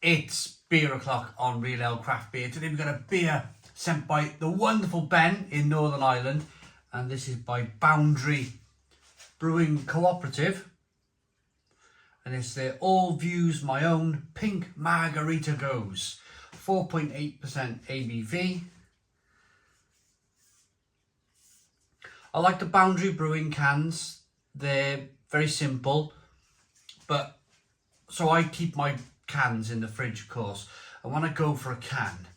It's beer o'clock on Real Ale Craft Beer. Today we've got a beer sent by the wonderful Ben in Northern Ireland, and this is by Boundary Brewing Cooperative, and it's their All Views My Own Pink Margarita Gose, 4.8% ABV. I like the Boundary Brewing cans. They're very simple, but so I keep my cans in the fridge, of course, and when I go for a can,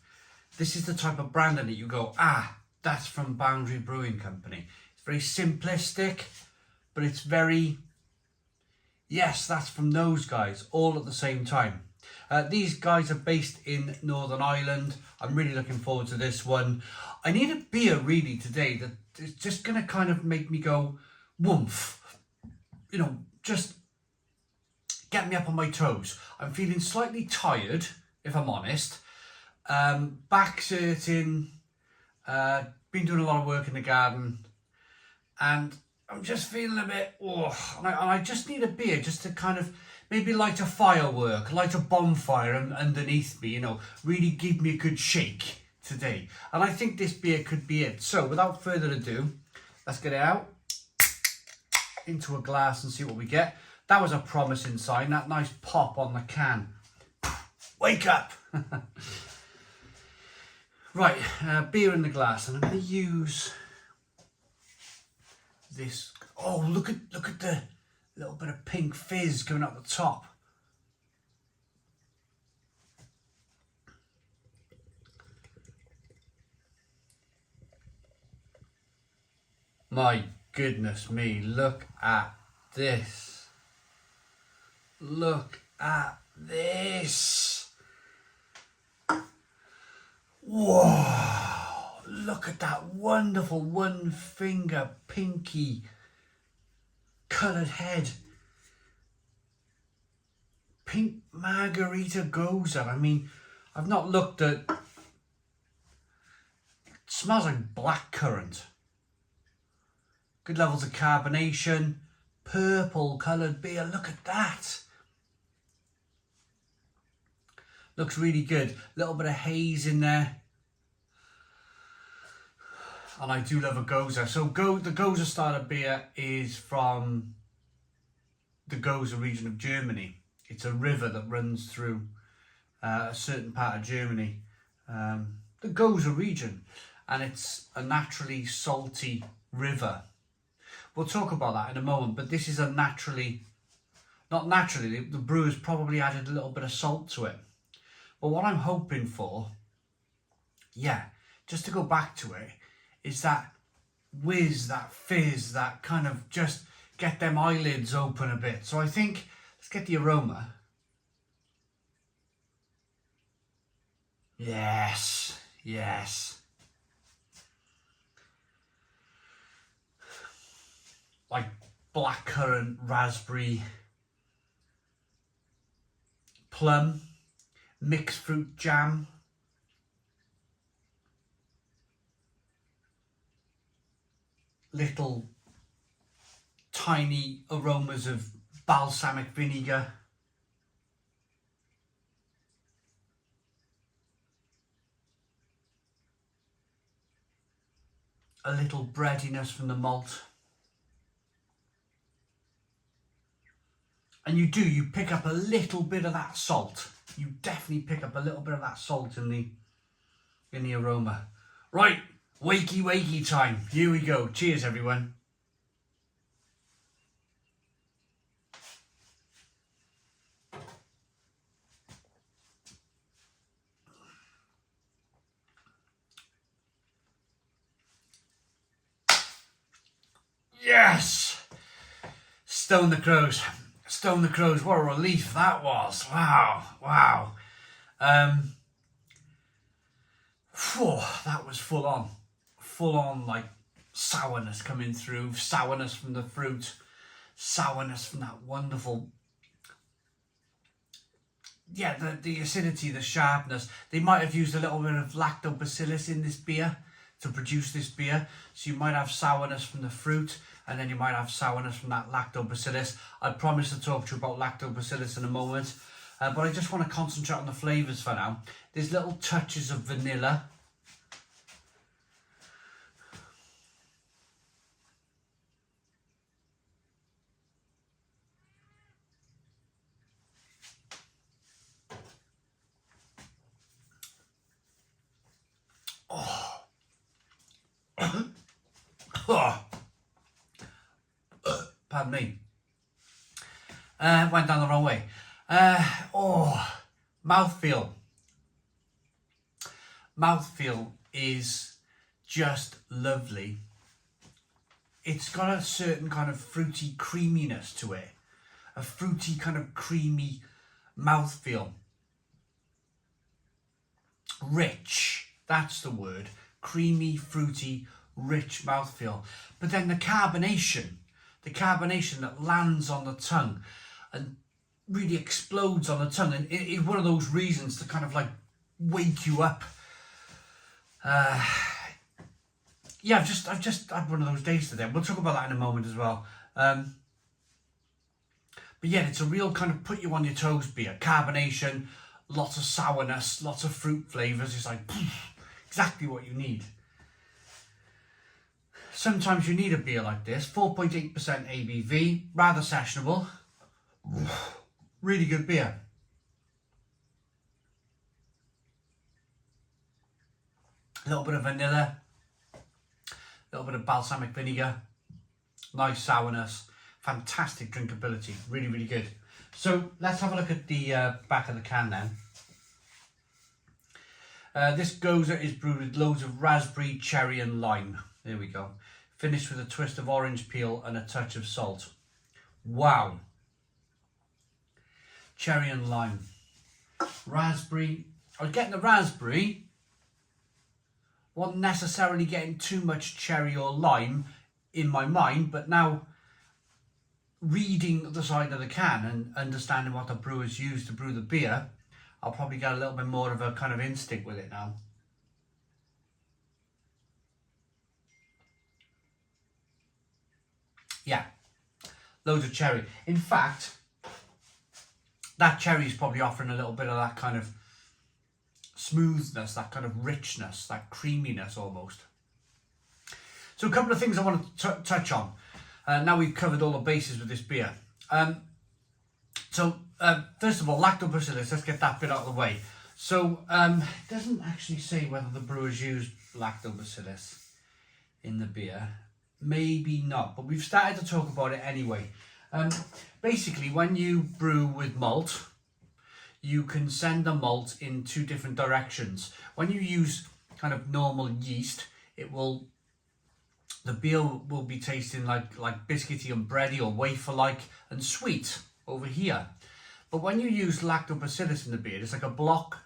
this is the type of branding that you go, that's from Boundary Brewing Company. It's very simplistic, but it's very, yes, that's from those guys, all at the same time. These guys are based in Northern Ireland. I'm really looking forward to this one. I need a beer really today that is just going to kind of make me go, woomph. You know, just get me up on my toes. I'm feeling slightly tired, if I'm honest. Back's hurting, been doing a lot of work in the garden, and I'm just feeling a bit, and I just need a beer just to kind of maybe light a firework, light a bonfire underneath me, you know, really give me a good shake today. And I think this beer could be it. So without further ado, let's get it out into a glass and see what we get. That was a promising sign, that nice pop on the can. Wake up! Right, beer in the glass, and I'm going to use this. Oh, look at the little bit of pink fizz coming up the top. My goodness me, look at this. Look at this. Whoa, look at that wonderful one finger pinky coloured head. Pink Margarita Gose. I mean, I've not looked at, it smells like blackcurrant. Good levels of carbonation, purple coloured beer, look at that. Looks really good. Little bit of haze in there. And I do love a Gose. So the Gose starter beer is from the Gose region of Germany. It's a river that runs through a certain part of Germany. The Gose region. And it's a naturally salty river. We'll talk about that in a moment, but this is a naturally, not naturally, the brewers probably added a little bit of salt to it. But what I'm hoping for, just to go back to it, is that whiz, that fizz, that kind of just get them eyelids open a bit. So I think, let's get the aroma. Yes, yes. Like blackcurrant, raspberry, plum, mixed fruit jam. Little tiny aromas of balsamic vinegar. A little breadiness from the malt. And you pick up a little bit of that salt. You definitely pick up a little bit of that salt in the aroma. Right, wakey time. Here we go. Cheers, everyone. Yes! Stone the crows. Stone the crows. What a relief that was. Wow. That was full on like sourness coming through, sourness from the fruit, sourness from that wonderful, the acidity, the sharpness. They might have used a little bit of lactobacillus in this beer to produce this beer, so you might have sourness from the fruit, and then you might have sourness from that lactobacillus. I promise to talk to you about lactobacillus in a moment. but I just want to concentrate on the flavours for now. There's little touches of vanilla. Oh. Oh. Pardon me. Went down the wrong way. Mouthfeel. Mouthfeel is just lovely. It's got a certain kind of fruity creaminess to it. A fruity kind of creamy mouthfeel. Rich, that's the word. Creamy, fruity, rich mouthfeel. But then the carbonation that lands on the tongue and really explodes on the tongue, and it's one of those reasons to kind of like wake you up. Yeah, I've just had one of those days today. We'll talk about that in a moment as well. But yeah, it's a real kind of put you on your toes beer. Carbonation, lots of sourness, lots of fruit flavours. It's like exactly what you need. Sometimes you need a beer like this. 4.8% ABV, rather sessionable. Really good beer. A little bit of vanilla, a little bit of balsamic vinegar, nice sourness, fantastic drinkability, really, really good. So let's have a look at the back of the can then. This Gose is brewed with loads of raspberry, cherry and lime. There we go. Finished with a twist of orange peel and a touch of salt. Wow. Cherry and lime. Raspberry. I was getting the raspberry. Wasn't necessarily getting too much cherry or lime in my mind, but now reading the side of the can and understanding what the brewers use to brew the beer, I'll probably get a little bit more of a kind of instinct with it now. Yeah, loads of cherry. In fact, that cherry is probably offering a little bit of that kind of smoothness, that kind of richness, that creaminess almost. So a couple of things I want to touch on. Now we've covered all the bases with this beer. First of all, lactobacillus, let's get that bit out of the way. So it doesn't actually say whether the brewers use lactobacillus in the beer. Maybe not, but we've started to talk about it anyway. Basically, when you brew with malt, you can send the malt in two different directions. When you use kind of normal yeast, the beer will be tasting like biscuity and bready or wafer-like and sweet over here. But when you use lactobacillus in the beer, it's like a block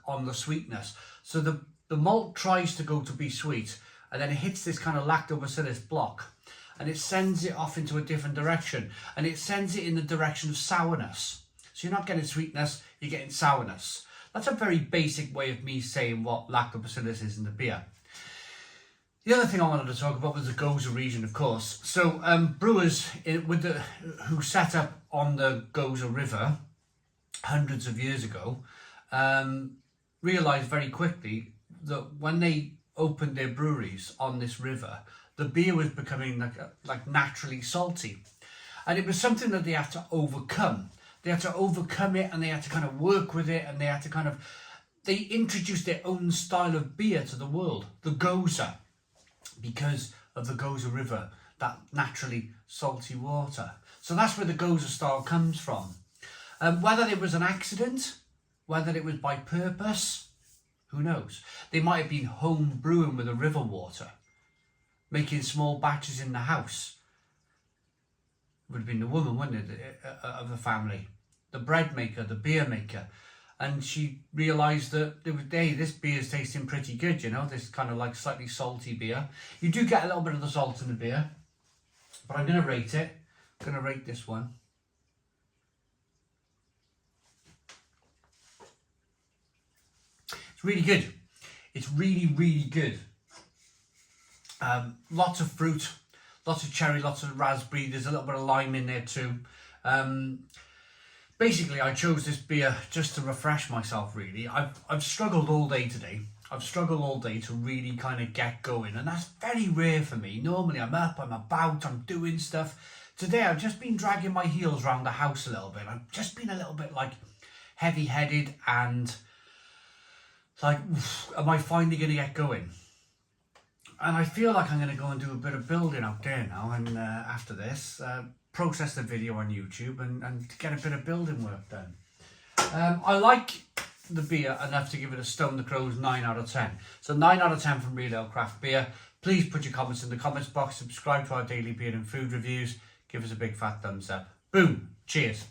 on the sweetness. So the malt tries to go to be sweet, and then it hits this kind of lactobacillus block, and it sends it off into a different direction, and it sends it in the direction of sourness. So you're not getting sweetness, you're getting sourness. That's a very basic way of me saying what lactobacillus is in the beer. The other thing I wanted to talk about was the Gose region, of course. So brewers who set up on the Gose River hundreds of years ago realised very quickly that when they opened their breweries on this river, the beer was becoming like naturally salty, and it was something that they had to overcome. They had to overcome it, and they had to kind of work with it, and they introduced their own style of beer to the world, the Gose, because of the Gose River, that naturally salty water. So that's where the Gose style comes from. Whether it was an accident, whether it was by purpose, who knows? They might have been home brewing with the river water, making small batches in the house. It would have been the woman, wouldn't it, of the family, the bread maker, the beer maker. And she realised that, hey, this beer is tasting pretty good, you know, this kind of like slightly salty beer. You do get a little bit of the salt in the beer, but I'm going to rate it. I'm going to rate this one. It's really good. It's really, really good. Lots of fruit, lots of cherry, lots of raspberry. There's a little bit of lime in there too. basically I chose this beer just to refresh myself really. I've struggled all day today. I've struggled all day to really kind of get going, and that's very rare for me. Normally I'm up, I'm about, I'm doing stuff. Today I've just been dragging my heels around the house a little bit. I've just been a little bit like heavy-headed and like, am I finally going to get going? And I feel like I'm going to go and do a bit of building out there now, and after this, process the video on YouTube and get a bit of building work done. I like the beer enough to give it a Stone the Crows 9 out of 10. So 9 out of 10 from Real Ale Craft Beer. Please put your comments in the comments box, subscribe to our daily beer and food reviews, give us a big fat thumbs up. Boom, cheers.